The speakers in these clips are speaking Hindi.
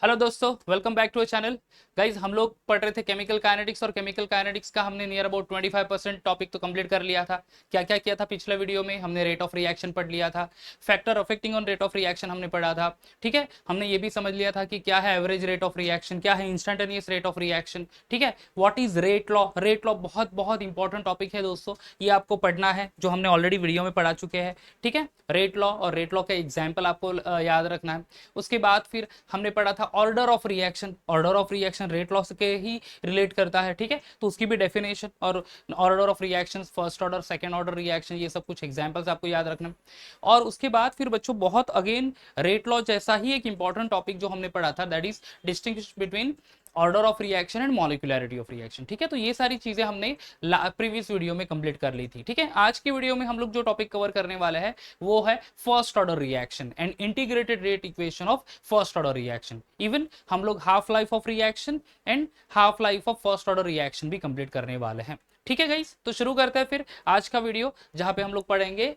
हेलो दोस्तों, welcome back to a channel. Guys, हम लोग पढ़ रहे थे केमिकल काइनेटिक्स और केमिकल काइनेटिक्स का हमने नियर अबाउट 25% टॉपिक तो कंप्लीट कर लिया था। क्या क्या किया था पिछले वीडियो में? हमने रेट ऑफ रिएक्शन पढ़ लिया था, factor affecting on rate of reaction हमने पढ़ा था। ठीक है, हमने ये भी समझ लिया था कि क्या है एवरेज रेट ऑफ रिएक्शन, क्या है इंस्टेंटेनियस रेट ऑफ रिएक्शन। ठीक है, what is rate law. Rate law बहुत बहुत इंपॉर्टेंट टॉपिक है दोस्तों, ये आपको पढ़ना है, जो हमने ऑलरेडी वीडियो में पढ़ा चुके हैं। ठीक है, रेट लॉ और रेट लॉ का एग्जाम्पल आपको याद रखना है। उसके बाद फिर हमने पढ़ा था order of reaction. Order of reaction rate law के ही रिलेट करता है। ठीक है, तो उसकी भी डेफिनेशन और order of reaction, first order, second order reaction, ये सब कुछ एग्जाम्पल्स आपको याद रखना। और उसके बाद फिर बच्चों बहुत अगेन रेट लॉ जैसा ही एक इंपॉर्टेंट टॉपिक जो हमने पढ़ा था, that is distinguish between order of reaction and molecularity of reaction. ठीक है, तो ये सारी चीजें हमने प्रीवियस वीडियो में कंप्लीट कर ली थी। ठीक है, आज की वीडियो में हम लोग जो टॉपिक कवर करने वाले हैं वो है first order reaction and integrated rate equation of first order reaction. Even हम लोग half life of reaction and half life of first order reaction भी कंप्लीट करने वाले हैं। ठीक है गाइस, तो शुरू करते हैं फिर आज का वीडियो, जहां पे हम लोग पढ़ेंगे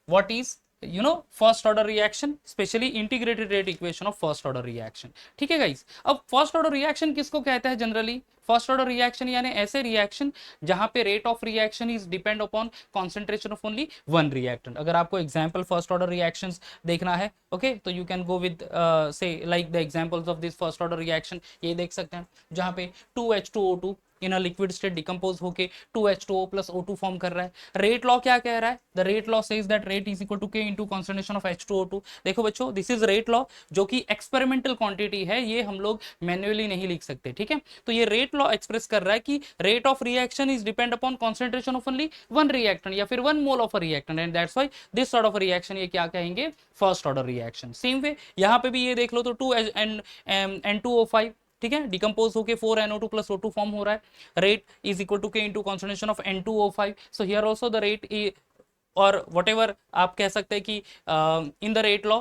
what is first order reaction, specially integrated rate equation of first order reaction. ठीक है गाइस, अब फर्स्ट ऑर्डर रिएक्शन किसको कहते हैं जनरली? फर्स्ट ऑर्डर रिएक्शन यानी ऐसे रिएक्शन जहां पे rate of reaction is depend upon concentration of only one reactant. अगर आपको एग्जांपल फर्स्ट ऑर्डर रिएक्शंस देखना है, ओके, तो यू कैन गो विद से like the examples of this first order reaction. ये देख सकते हैं जहां पे 2H2O2 in a liquid state decompose होके 2H2O प्लस O2 फॉर्म कर रहा है। रेट लॉ क्या कह रहा है? The rate law says that rate is equal to K into concentration of H2O2। देखो बच्चों, दिस इज रेट लॉ, जो कि एक्सपेरिमेंटल क्वांटिटी है, ये हम लोग मैन्युअली नहीं लिख सकते। ठीक है, तो ये रेट लॉ एक्सप्रेस कर रहा है कि rate of reaction is depend upon concentration of only one reactant या फिर one mole of a reactant, and that's why this sort of reaction ये क्या कहेंगे? First order reaction. Same way यहां पे भी ये देख लो, तो 2N2O5, ठीक है, डिकम्पोज होकर 4NO2 प्लस O2 फॉर्म हो रहा है। Rate is equal to K into concentration of N2O5। So here also the rate, और वट एवर आप कह सकते हैं कि in the rate law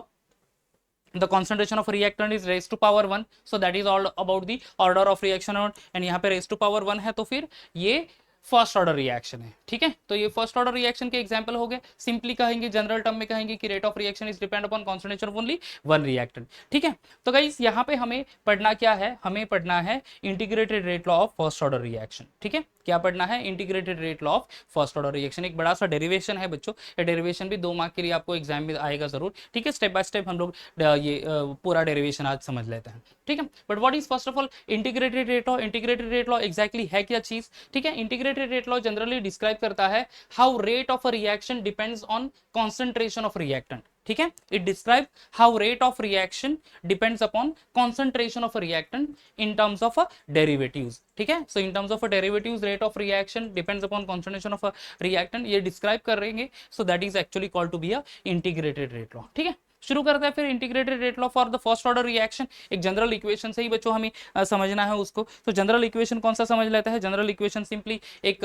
the concentration of reactant is raised to power 1, so that is all about the order of reaction, and यहाँ पे raised to power 1 है, तो फिर ये फर्स्ट ऑर्डर रिएक्शन है। ठीक है, तो ये फर्स्ट ऑर्डर रिएक्शन के एग्जांपल हो गए। सिंपली कहेंगे, जनरल टर्म में कहेंगे कि rate of reaction is depend upon concentration of only one reactant. ठीक है, तो गाइस यहाँ पे हमें पढ़ना क्या है? हमें पढ़ना है integrated rate law of first order reaction. ठीक है, क्या पढ़ना है? Integrated rate law of first order reaction. एक बड़ा सा डेरिवेशन है बच्चों, ये डेरिवेशन भी 2 मार्क के लिए आपको एग्जाम में आएगा जरूर। ठीक है, स्टेप बाय स्टेप हम लोग ये पूरा डेरिवेशन आज समझ लेते हैं। ठीक है, but what is first of all integrated rate law? Integrated rate law exactly है क्या चीज? ठीक है, integrated rate law generally describe करता है how rate of a reaction depends on concentration of reactant. ठीक है, it describe how rate of reaction depends upon concentration of reactant in terms of derivatives. ठीक है, so in terms of derivatives rate of reaction depends upon concentration of reactant, ये डिस्क्राइब करेंगे। So that is actually called to be a integrated rate law. ठीक है, शुरू करते हैं फिर integrated rate law for the first order reaction. एक जनरल इक्वेशन से ही बच्चों हमें समझना है उसको। तो जनरल इक्वेशन कौन सा समझ लेता है? जनरल इक्वेशन सिंपली एक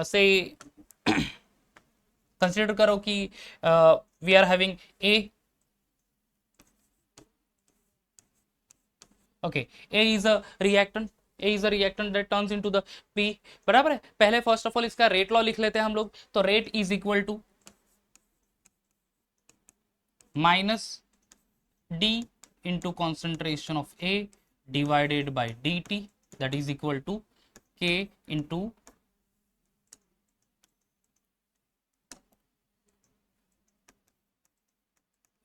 से कंसिडर करो कि we are having A, okay, A is a reactant, A is a reactant that turns into the P. बराबर है। पहले फर्स्ट ऑफ ऑल इसका रेट लॉ लिख लेते हैं हम लोग। तो rate is equal to minus D into concentration of A divided by D T, that is equal to K into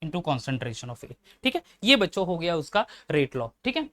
into concentration of A. ठीक है, ये बच्चों हो गया उसका रेट लॉ। ठीक है,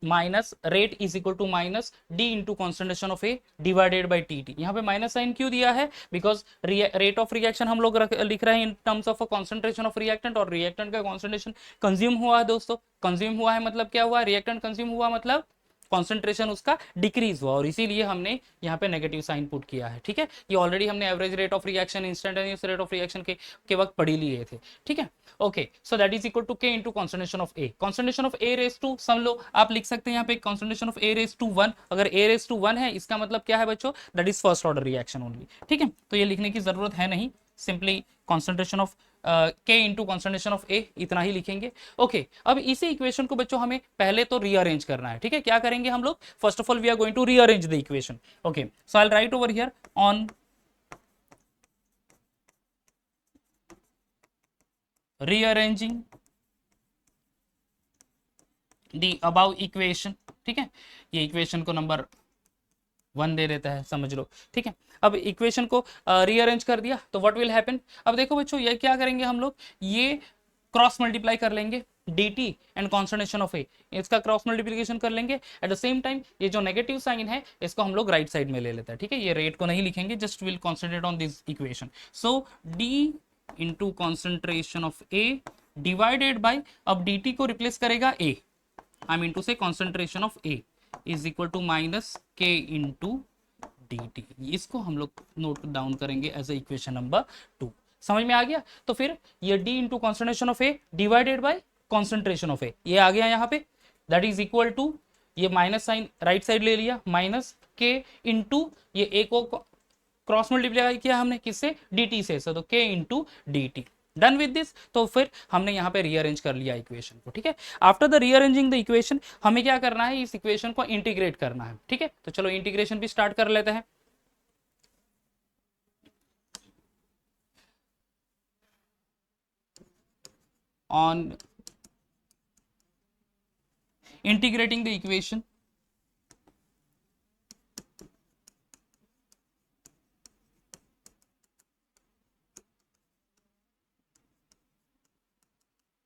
minus rate is equal to minus D into concentration of A divided by T T. यहाँ पे माइनस साइन क्यों दिया है? बिकॉज रेट ऑफ रिएक्शन हम लोग लिख रहे हैं इन terms of concentration of reactant, और रिएक्टेंट का कॉन्सेंट्रेशन कंज्यूम हुआ है दोस्तों। कंज्यूम हुआ है मतलब क्या हुआ? रिएक्टेंट कंज्यूम हुआ मतलब कॉन्सेंट्रेशन उसका डिक्रीज हुआ, और इसीलिए हमने यहाँ पे नेगेटिव साइन पुट किया है। ठीक है, ये ऑलरेडी हमने average rate of reaction, instantaneous rate of reaction के वक्त पढ़ी लिए थे। ठीक है, okay, so that is equal to K into concentration of A. Concentration of A raise to some लो आप लिख सकते हैं यहाँ पे concentration of A raise to 1। अगर ए रेस टू 1 है, इसका मतलब क्या है बच्चों? That is first order reaction only. ठीक है, तो ये लिखने की जरूरत है नहीं, सिंपली कॉन्सेंट्रेशन ऑफ के इंटू कॉन्सेंट्रेशन ऑफ ए, इतना ही लिखेंगे। ओके, अब इसी इक्वेशन को बच्चों हमें पहले तो रीअरेंज करना है। ठीक है, क्या करेंगे हम लोग? First of all we are going to rearrange the equation. Okay, so I will write over here on rearranging the above equation, ठीक है, ये इक्वेशन को नंबर 1 दे देता है, समझ लो, ठीक है। अब इक्वेशन को रीअरेंज कर दिया तो व्हाट विल हैपन, अब देखो बच्चों ये क्या करेंगे हम लोग, ये क्रॉस मल्टीप्लाई कर लेंगे dt एंड कॉन्सोनेशन ऑफ a, इसका क्रॉस मल्टीप्लिकेशन कर लेंगे। एट द सेम टाइम ये जो नेगेटिव साइन है इसको हम लोग राइट साइड में ले लेते हैं, ठीक है, ये रेट को नहीं लिखेंगे, just will concentrate on this equation. So d into concentration of a divided by, अब dt को रिप्लेस करेगा a, I mean to say concentration of a is equal to minus k into dt, इसको हम लोग नोट डाउन करेंगे एज ए इक्वेशन नंबर 2। समझ में आ गया? तो फिर ये d into concentration of A divided by concentration of A, ये आ गया यहाँ पे, दैट इज इक्वल टू, ये माइनस साइन राइट साइड ले लिया, माइनस के इंटू ये ए को क्रॉस मल्टीप्लाई किया हमने किससे, dt से, तो k into dt। Done with this, तो फिर हमने यहाँ पे रीअरेंज कर लिया इक्वेशन को, ठीक है। After the rearranging the equation हमें क्या करना है, इस इक्वेशन को इंटीग्रेट करना है, ठीक है। तो चलो इंटीग्रेशन भी स्टार्ट कर लेते हैं। On integrating the equation,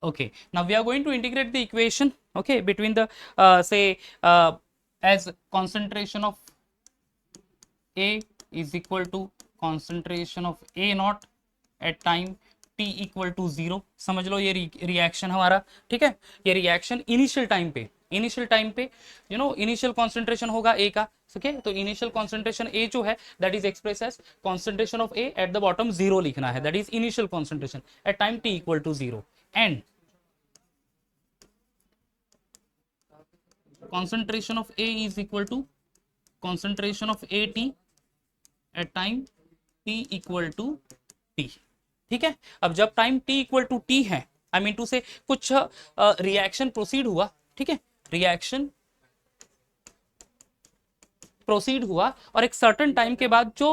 okay, now we are going to integrate the equation, okay, between the say as concentration of a is equal to concentration of a naught at time t equal to 0, समझ लो ये रिएक्शन हमारा, ठीक है, ये रिएक्शन इनिशियल टाइम पे यू नो इनिशियल कॉन्सेंट्रेशन होगा ए का, ठीक है। तो इनिशियल कॉन्सेंट्रेशन ए जो है that is express as concentration of A at the bottom 0 लिखना है, that is initial concentration at time T equal to 0, and concentration of A is equal to concentration of AT at time T equal to T, ठीक है। अब जब time T equal to T है, आई मीन टू से कुछ रिएक्शन प्रोसीड हुआ, ठीक है, रिएक्शन प्रोसीड हुआ और एक सर्टेन टाइम के बाद जो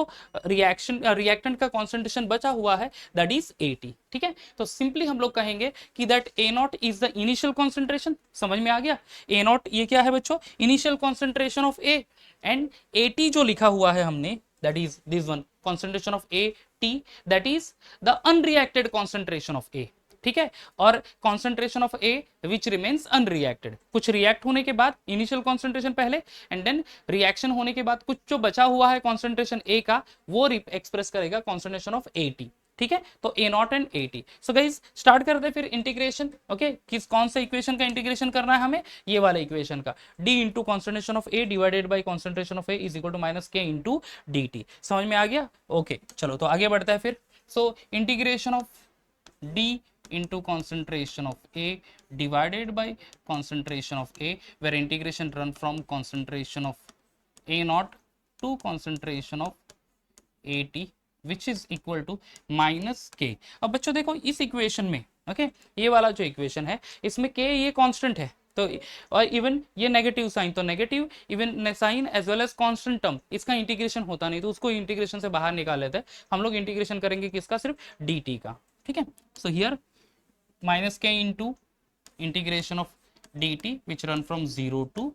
रिएक्टेंट का कॉन्सेंट्रेशन बचा हुआ है दैट इज 80, ठीक है। तो सिंपली हम लोग कहेंगे कि that A not is the initial concentration, समझ में आ गया, ए नॉट ये क्या है बच्चों, initial concentration of A, and 80 जो लिखा हुआ है हमने that is this one concentration of A T, that is the unreacted concentration of A, ठीक है। और concentration of A which remains unreacted, कुछ रिएक्ट होने के बाद इनिशियल कॉन्सेंट्रेशन पहले एंड देन रिएक्शन होने के बाद कुछ जो बचा हुआ है कॉन्सेंट्रेशन ए का वो एक्सप्रेस करेगा कॉन्सेंट्रेशन ऑफ ए टी, ठीक है। तो A not and A T. So guys start करते हैं फिर इंटीग्रेशन, ओके, किस कौन सा इक्वेशन का इंटीग्रेशन करना है हमें, ये वाले इक्वेशन का, D into concentration of A divided by concentration of A is equal to minus के इंटू डी टी। समझ में आ गया? ओके चलो तो आगे बढ़ता है फिर। सो integration of D into concentration of A divided by concentration of A, where integration run from concentration of A naught to concentration of AT which is equal to minus K। अब बच्चों देखो इस इक्वेशन में, ओके, ये वाला जो इक्वेशन है इसमें K ये कांस्टेंट है, तो और इवन ये नेगेटिव साइन, तो negative even sign as well as constant term, इसका इंटीग्रेशन होता नहीं, तो उसको इंटीग्रेशन से बाहर निकाल लेते हैं हम लोग। इंटीग्रेशन करेंगे किसका, सिर्फ dt का, ठीक है। So here minus k into integration of dt which run from 0 to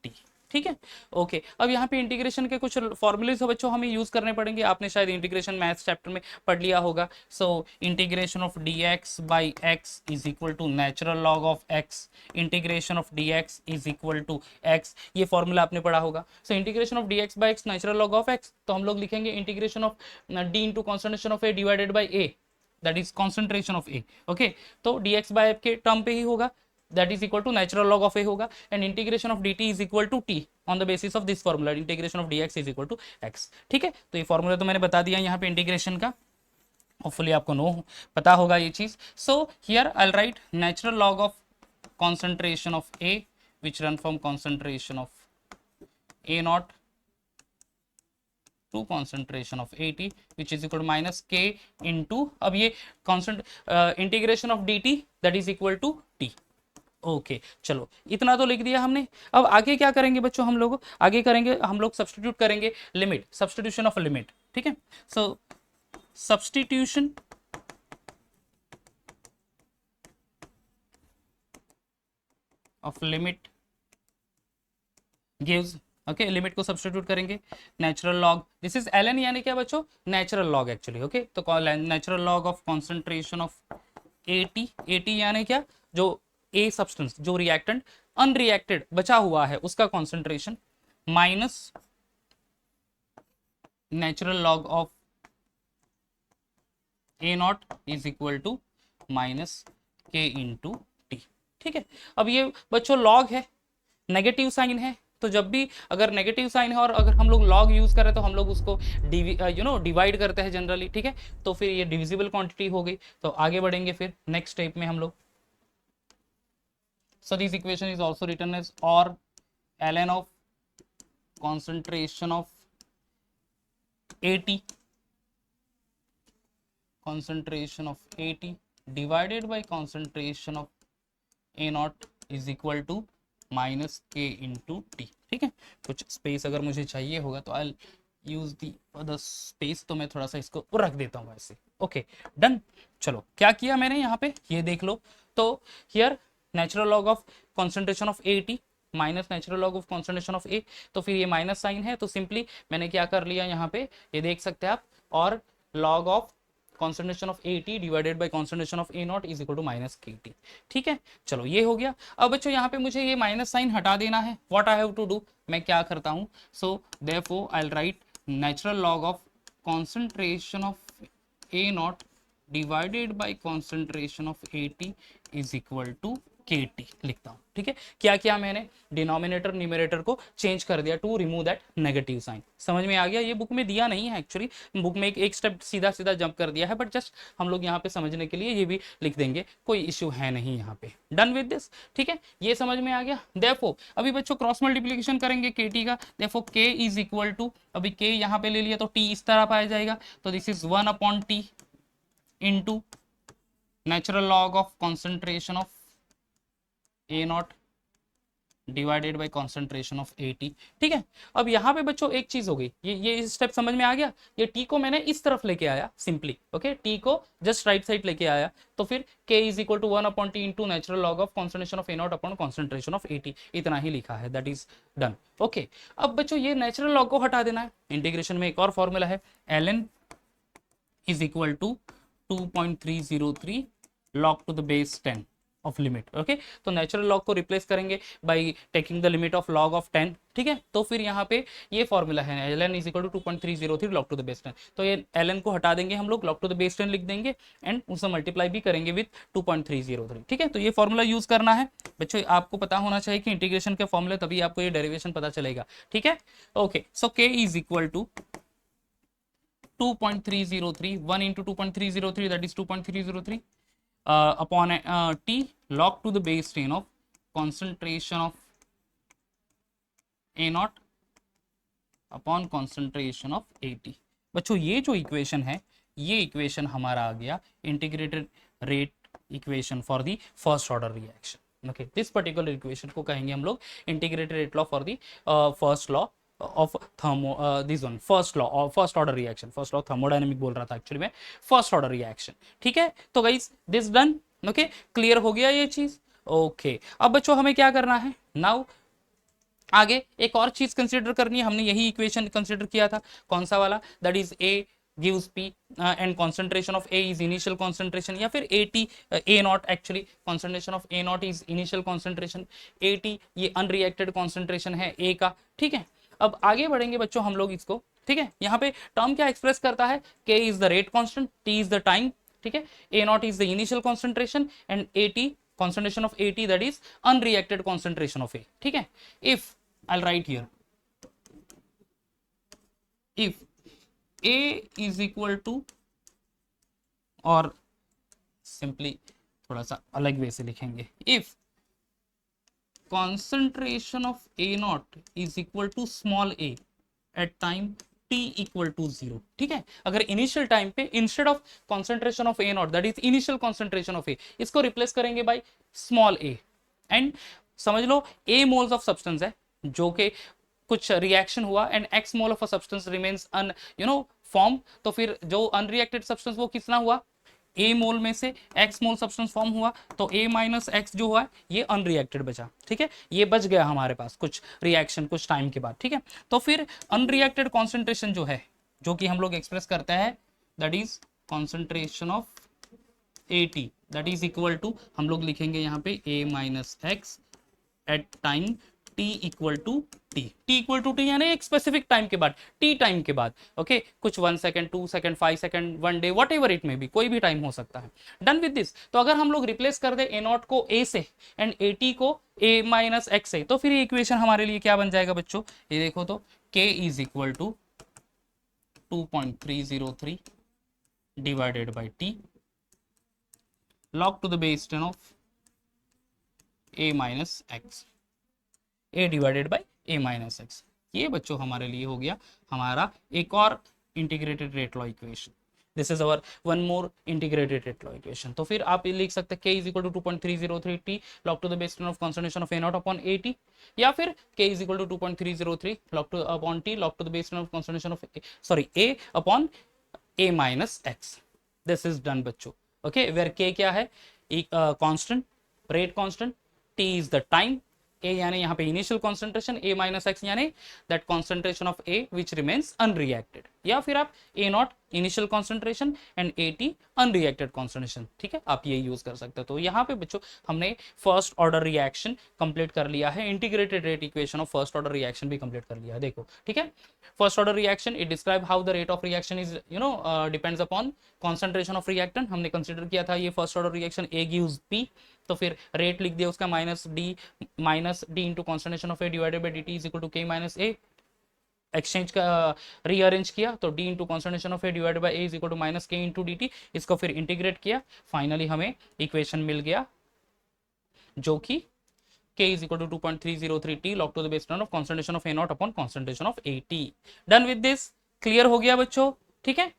t, ठीक है। ओके अब यहाँ पे इंटीग्रेशन के कुछ फॉर्मूलेज बच्चों हमें यूज करने पड़ेंगे, आपने शायद इंटीग्रेशन मैथ्स चैप्टर में पढ़ लिया होगा। So integration of dx by x is equal to natural log of x, integration of dx is equal to x, ये फॉर्मूला आपने पढ़ा होगा। So integration of dx by x natural log of x, तो हम लोग लिखेंगे integration of d into concentration of a divided by a, that is concentration of A, okay. तो dx बाय f के टर्म पे ही होगा, that is equal to natural log of A होगा, and integration of dt is equal to t on the basis of this formula, integration of dx is equal to x, ठीक है। तो ये फॉर्मूला तो मैंने बता दिया यहाँ पे इंटीग्रेशन का, होपफुली आपको पता होगा ये चीज। So here I will write natural log of concentration of A which run from concentration of A naught to concentration of AT which is equal to minus K into, अब ये constant integration of dt that is equal to T, okay चलो इतना तो लिख दिया हमने। अब आगे क्या करेंगे बच्चों, हम लोग आगे करेंगे, हम लोग सब्सटीट्यूट करेंगे लिमिट, सब्सटीट्यूशन ऑफ लिमिट, ठीक है। So substitution of limit gives, okay, limit को सब्स्टिट्यूट करेंगे, natural log, this is ln यानी क्या बच्चों, नेचुरल लॉग एक्चुअली, ओके, तो natural log of concentration of AT यानी क्या, जो ए सब्सटेंस, जो रिएक्टेंट अनरिएक्टेड बचा हुआ है उसका concentration, minus natural log of A not is equal to minus K into T. ठीक है, अब ये बच्चों लॉग है, नेगेटिव साइन है, तो जब भी अगर नेगेटिव साइन है और अगर हम लोग लॉग यूज करें तो हम लोग उसको डिवाइड करते हैं जनरली, ठीक है, तो फिर ये डिविजिबल क्वांटिटी हो गई। तो आगे बढ़ेंगे फिर नेक्स्ट स्टेप में हम लोग। So this equation is also written as और ln ऑफ concentration of AT, concentration of AT divided by concentration of A naught is equal to minus K into T. ठीक है, कुछ स्पेस अगर मुझे चाहिए होगा तो आई यूज दी अदर स्पेस, तो मैं थोड़ा सा इसको रख देता हूँ ऐसे। Okay done. चलो क्या किया मैंने यहाँ पे, ये देख लो, तो here natural log of concentration of AT minus natural log of concentration of A, तो फिर ये माइनस साइन है, तो सिंपली मैंने क्या कर लिया यहाँ पे, ये देख सकते हैं आप, और log of concentration of AT divided by concentration of A not is equal to minus KT। ठीक है, चलो ये हो गया। अब बच्चों यहाँ पे मुझे ये माइनस साइन हटा देना है, what I have to do, मैं क्या करता हूँ, so therefore I will write natural log of concentration of A naught divided by concentration of AT is equal to KT लिखता हूँ। ठीक है, क्या किया मैंने, डिनोमिनेटर न्यूमरेटर को चेंज कर दिया to remove that negative sign. समझ में आ गया, ये बुक में दिया नहीं है एक्चुअली, बुक में एक स्टेप सीधा सीधा जंप कर दिया है, बट जस्ट हम लोग यहाँ पे समझने के लिए ये भी लिख देंगे, कोई इश्यू है नहीं यहाँ पे। डन विद दिस, ठीक है, ये समझ में आ गया। देयरफॉर अभी बच्चों क्रॉस मल्टीप्लीकेशन करेंगे KT का, therefore K is equal to, अभी K यहाँ पे ले लिया तो T इस तरह पाया जाएगा, तो this is 1/T into natural log of concentration of A naught divided by concentration of AT। ठीक है, अब यहाँ पे बच्चों एक चीज हो गई, ये स्टेप समझ में आ गया, ये T को मैंने इस तरफ लेके आया सिंपली, ओके, T को जस्ट राइट साइड लेके आया, तो फिर K is equal to 1/T into natural log of concentration of A not upon concentration of AT, इतना ही लिखा है, दैट इज डन। ओके, अब बच्चों ये नेचुरल लॉग को हटा देना है, इंटीग्रेशन में एक और फॉर्मूला है, ln is equal to 2.303 log to the base 10 of limit. Okay, तो नेचुरल लॉग को रिप्लेस करेंगे by taking the limit of log of 10। ठीक है, तो फिर यहाँ पे ये फॉर्मूला है ln is equal to 2.303 log to the base 10, तो ये ln को हटा देंगे हम लोग, log टू द बेस 10 लिख देंगे एंड उसे मल्टीप्लाई भी करेंगे विद 2.303। ठीक है, तो ये फॉर्मूला यूज करना है बच्चों, आपको पता होना चाहिए कि इंटीग्रेशन के फॉर्मूले, तभी आपको ये डेरिवेशन पता चलेगा। ठीक है, okay, so K is equal to 2.303, 1 into 2.303, that is 2.303 upon T log to the base 10 of concentration of A naught upon concentration of AT। बच्चों ये जो इक्वेशन है, ये इक्वेशन हमारा आ गया integrated rate equation for the first order reaction. Okay, this particular equation को कहेंगे हम लोग integrated rate law for the first law of this one, first law और first order reaction, first law thermodynamic बोल रहा था एक्चुअली में, फर्स्ट ऑर्डर रिएक्शन। ठीक है, तो guys this done. Okay, clear हो गया ये चीज। ओके, अब बच्चों हमें क्या करना है, नाउ आगे एक और चीज कंसीडर करनी है, हमने यही इक्वेशन कंसीडर किया था, कौन सा वाला, that is A gives P and concentration of A is initial concentration, या फिर AT A naught actually concentration of A naught is initial concentration, AT ये unreacted concentration है A का। ठीक है, अब आगे बढ़ेंगे बच्चों हम लोग इसको। ठीक है, यहाँ पे टर्म क्या एक्सप्रेस करता है, K is the rate constant, T is the time। ठीक है, A naught is the initial concentration and AT concentration of AT that is unreacted concentration of A। ठीक है, if I'll write here, if A is equal to, और सिंपली थोड़ा सा अलग वे से लिखेंगे, if concentration of A naught is equal to small a at time t equal to 0। ठीक है, अगर इनिशियल टाइम पे instead of concentration of A naught that is initial concentration of A, इसको रिप्लेस करेंगे बाय स्मॉल a, एंड समझ लो A मोल्स ऑफ सब्सटेंस है, जो कि कुछ रिएक्शन हुआ and x mole of a substance remains unformed, तो फिर जो अनरिएक्टेड सब्सटेंस वो कितना हुआ, ए मोल में से एक्स मोल सब्सटेंस फॉर्म हुआ तो ए माइनस एक्स जो हुआ ये अनरिएक्टेड बचा, ठीक है, ये बच गया हमारे पास कुछ रिएक्शन कुछ टाइम के बाद, ठीक है। तो फिर अनरिएक्टेड कॉन्सेंट्रेशन जो है, जो कि हम लोग एक्सप्रेस करते हैं, that is concentration of AT, that is equal to, हम लोग लिखेंगे यहाँ पे a minus X at time t equal to T, T equal to T यानी एक स्पेसिफिक टाइम के बाद, टी टाइम के बाद, ओके, कुछ 1 second 2 second 5 second 1 day what ever it में भी, कोई भी टाइम हो सकता है। डन विद दिस, तो अगर हम लोग रिप्लेस कर दे ए नॉट को ए से एंड ए टी को ए माइनस एक्स से, तो फिर ये इक्वेशन हमारे लिए क्या बन जाएगा बच्चों, ये देखो तो k is equal to 2.303 divided by T log to the base 10 of a minus x, a divided by a minus x. ये बच्चों हमारे लिए हो गया हमारा एक और integrated rate law equation. This is our one more integrated rate law equation. तो फिर आप लिख सकते हैं k is equal to 2.303 t log to the base 10 of concentration of a not upon a t, या फिर k is equal to 2.303 log to upon t log to the base 10 of concentration of a upon a minus x. This is done बच्चों, ओके, वेयर k क्या है, constant, rate constant, t is the time, a यानी यहाँ पे initial concentration, a minus x यानी that concentration of a which remains unreacted, या फिर आप a not initial concentration and at unreacted concentration, ठीक है, आप ये यूज कर सकते हो। तो यहाँ पे बच्चों हमने फर्स्ट ऑर्डर रिएक्शन कंप्लीट कर लिया है, integrated rate equation of first order reaction भी कंप्लीट कर लिया है, देखो, ठीक है। First order reaction it describe how the rate of reaction is depends upon concentration of reactant, हमने कंसिडर किया था ये first order reaction a gives p, तो फिर रेट लिख दिया उसका minus D into concentration of A divided by D t is equal to k minus A, exchange का रीअरेंज किया तो d into concentration of A divided by A is equal to minus के इंटू डी टी, इसको फिर इंटीग्रेट किया, फाइनली हमें इक्वेशन मिल गया जो कि k is equal to 2.303 t log to the base 10 of concentration of A not upon concentration of A t. Done with this, clear हो गया बच्चों, ठीक है।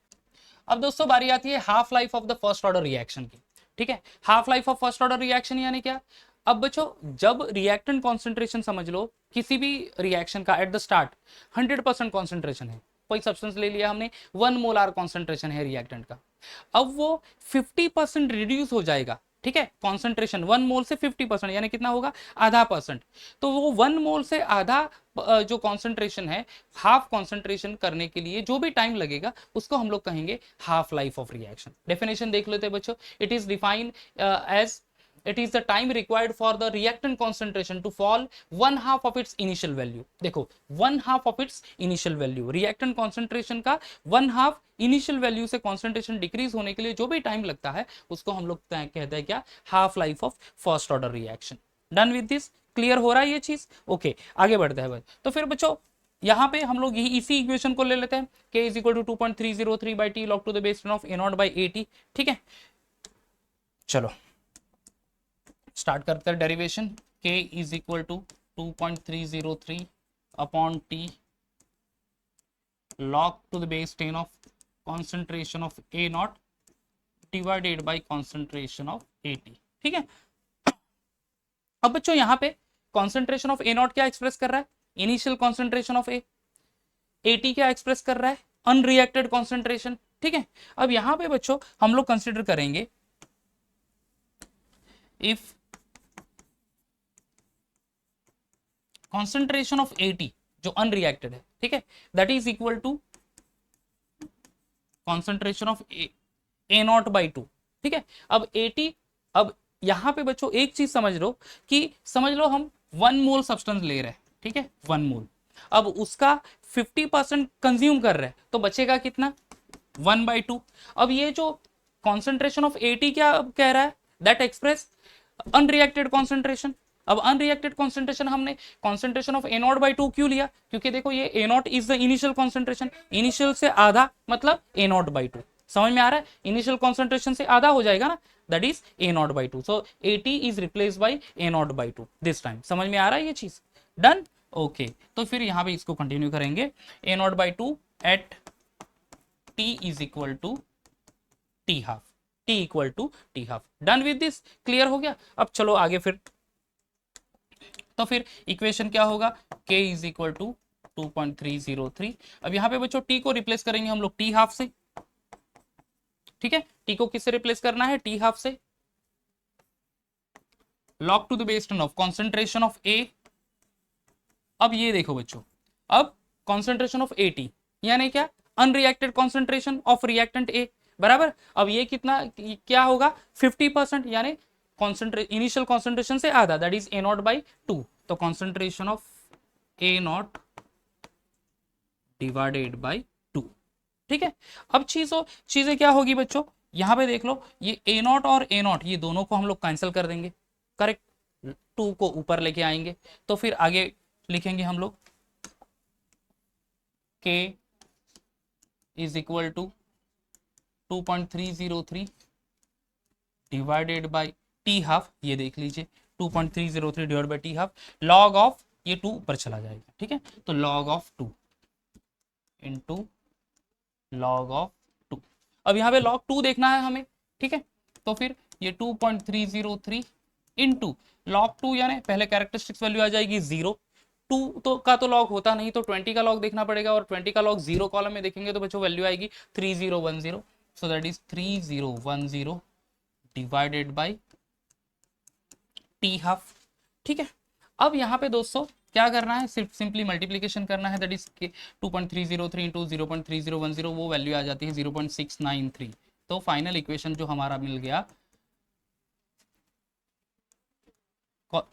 अब दोस्तों बारी आती है half life of the first order reaction की, ठीक है। Half life of first order reaction यानी क्या, अब बच्चों जब रिएक्टेंट कॉन्सेंट्रेशन समझ लो किसी भी रिएक्शन का एट द स्टार्ट 100% कॉन्सेंट्रेशन है, कोई सब्सटेंस ले लिया हमने, 1 मोलार कॉन्सेंट्रेशन है रिएक्टेंट का, अब वो 50% रिड्यूस हो जाएगा, ठीक है, कॉन्सेंट्रेशन 1 मोल से 50% यानी कितना होगा, आधा परसेंट, तो वो 1 मोल से आधा जो कॉन्सेंट्रेशन है, हाफ कॉन्सेंट्रेशन करने के लिए जो भी टाइम लगेगा उसको हम लोग कहेंगे half life of reaction. Definition देख लेते हैं बच्चों, it is defined as it is the time required for the reactant concentration to fall 1/2 of its initial value। देखो 1/2 of its initial value, reactant concentration का 1/2 initial value से concentration decrease होने के लिए जो भी टाइम लगता है उसको हम लोग कहते हैं क्या, half life of first order reaction. Done with this, clear हो रहा है ये चीज, ओके, आगे बढ़ते हैं। तो फिर बच्चों यहाँ पे हम लोग यही इसी इक्वेशन को ले लेते हैं, k is equal to 2.303 by T log to the base 10 of A not by A t, ठीक है। चलो स्टार्ट करते हैं derivation, k is equal to 2.303 upon t log to the base 10 of concentration of A not divided by concentration of A t, ठीक है। अब बच्चों यहाँ पे कॉन्सेंट्रेशन ऑफ ए नॉट क्या एक्सप्रेस कर रहा है, initial concentration of A T क्या एक्सप्रेस कर रहा है, अनरिएक्टेड कॉन्सेंट्रेशन, ठीक है। अब यहाँ पे बच्चों हम लोग कंसिडर करेंगे इफ कॉन्सेंट्रेशन ऑफ AT जो अनरिएक्टेड है, ठीक है, that is equal to concentration of A not by 2, ठीक है। अब AT, अब यहां पे बच्चों एक चीज समझ लो कि समझ लो हम 1 मोल सब्सटेंस ले रहे हैं, ठीक है, 1 मोल, अब उसका 50% कंज्यूम कर रहे हैं तो बचेगा कितना, 1/2। अब ये जो कॉन्सेंट्रेशन ऑफ AT क्या कह रहा है, दैट एक्सप्रेस अनरिएक्टेड कॉन्सेंट्रेशन। अब अनरिएक्टेड कॉन्सेंट्रेशन हमने concentration of A not by 2 क्यों लिया, क्योंकि देखो ये A not is the initial concentration, initial से आधा मतलब ए नॉट बाई 2, समझ में आ रहा है, इनिशियल कॉन्सेंट्रेशन से आधा हो जाएगा ना, that is a not by 2, so AT is replace by A not by 2 this time, समझ में आ रहा है ये चीज, डन, ओके। तो फिर यहाँ पे इसको कंटिन्यू करेंगे, A not by 2 at T is equal to T half, T equal to T half, done with this, clear हो गया। अब चलो आगे फिर, तो फिर इक्वेशन क्या होगा, k इज इक्वल टू 2.303। अब यहाँ पे बच्चों t को रिप्लेस करेंगे हम लोग t हाफ से, ठीक है, टी को किससे रिप्लेस करना है, टी हाफ से। log to the base 10 of concentration of A। अब ये देखो बच्चों, अब कॉन्सेंट्रेशन ऑफ एटी यानी क्या, unreacted concentration of reactant A बराबर। अब ये कितना क्या होगा 50%, यानी इनिशियल कॉन्सेंट्रेशन से आधा, that is a not by 2। तो concentration of A not divided by 2। ठीक है, अब चीजें क्या होगी बच्चों, यहां पे देख लो, ये ए नॉट और ए नॉट ये दोनों को हम लोग कैंसिल कर देंगे, करेक्ट, 2 को ऊपर लेके आएंगे, तो फिर आगे लिखेंगे हम लोग K is equal to 2.303 divided by T half, ये देख लीजिए 2.303 divide by T half, log of ये 2 ऊपर चला जाएगा। ठीक है, तो log of 2 into log of 2। अब यहाँ पे लॉग 2 देखना है हमें। ठीक है, तो फिर ये 2.303 इंटू लॉग 2 यानी पहले कैरेक्टरिस्टिक्स वैल्यू आ जाएगी 0, 2 तो लॉग होता नहीं, तो 20 का लॉग देखना पड़ेगा, और 20 का लॉग 0 कॉलम में देखेंगे तो बच्चों वैल्यू आएगी 3010। सो that is 3010 divided by T half. ठीक है, अब यहाँ पे दोस्तों क्या करना है, सिर्फ सिंपली मल्टीप्लीकेशन करना है, दैट इज 2.303 इंटू 0.3010, वो वैल्यू आ जाती है 0.693। तो फाइनल इक्वेशन जो हमारा मिल गया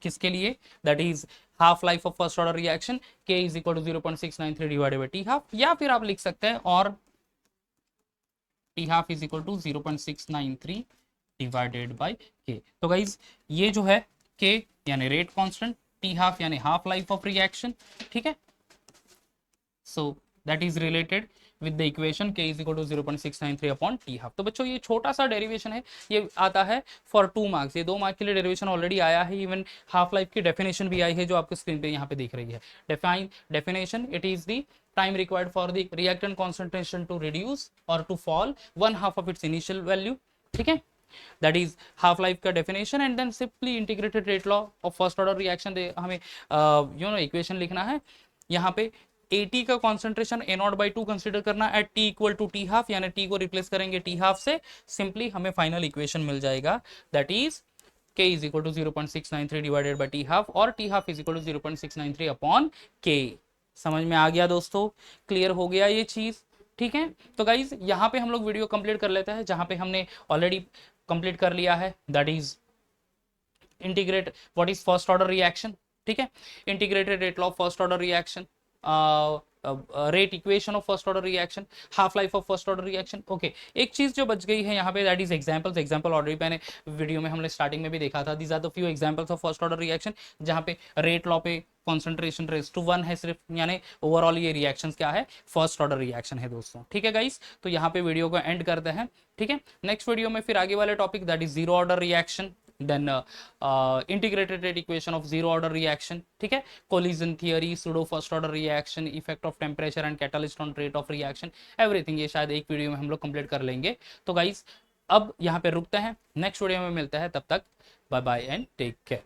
किसके लिए, that is half life of first order reaction K is equal to 0.693 divided by T half, या फिर आप लिख सकते हैं और T half is equal to 0.693 divided by K। तो गाइज ये जो है K यानी रेट कांस्टेंट, टी हाफ यानी हाफ लाइफ ऑफ रिएक्शन। ठीक है, so that is related with the equation K is equal to 0.693 upon t half. तो बच्चों ये छोटा सा डेरिवेशन है, ये आता है फॉर 2 मार्क्स, ये 2 मार्क्स के लिए डेरिवेशन ऑलरेडी आया है, इवन हाफ लाइफ की डेफिनेशन भी आई है जो आपको स्क्रीन पे यहाँ पे दिख रही है। Definition, it is the time required for the reactant concentration to reduce or to fall 1/2 of its initial value। ठीक है, that is half life का definition, and then simply integrated rate law of first order reaction हमें इक्वेशन लिखना है। यहाँ पे AT का concentration A naught by 2 consider करना at T equal to T half, यानी T को रिप्लेस करेंगे टी हाफ से, सिंपली हमें फाइनल इक्वेशन मिल जाएगा, that is K is equal to 0.693 divided by T half, और T half is equal to 0.693 upon K। समझ में आ गया दोस्तों, क्लियर हो गया ये चीज। ठीक है, तो गाइज यहाँ पे हम लोग वीडियो कंप्लीट कर लेते हैं, जहां पे हमने ऑलरेडी कंप्लीट कर लिया है, that is integrate what is first order reaction. ठीक है, integrated rate law of first order reaction, rate equation of first order reaction, half life of first order reaction. Okay, एक चीज जो बच गई है यहाँ पे, that is examples. Example already मैंने वीडियो में हमने स्टार्टिंग में भी देखा था, these are the few examples of first order reaction, जहाँ पे रेट लॉ पे कॉन्सेंट्रेशन रेज टू 1 है सिर्फ, यानी ओवरऑल ये रिएक्शन क्या है, फर्स्ट ऑर्डर रिएक्शन है दोस्तों। ठीक है गाइस, तो यहाँ पे वीडियो को एंड करते हैं। ठीक है, नेक्स्ट वीडियो में फिर आगे वाले topic, that is zero order reaction, then integrated rate equation of zero order reaction। ठीक है, collision theory, pseudo first order reaction, effect of temperature and catalyst on rate of reaction, everything ये शायद एक वीडियो में हम लोग कंप्लीट कर लेंगे। तो गाइस अब यहाँ पे रुकते हैं, नेक्स्ट वीडियो में मिलते हैं, तब तक bye bye and take care.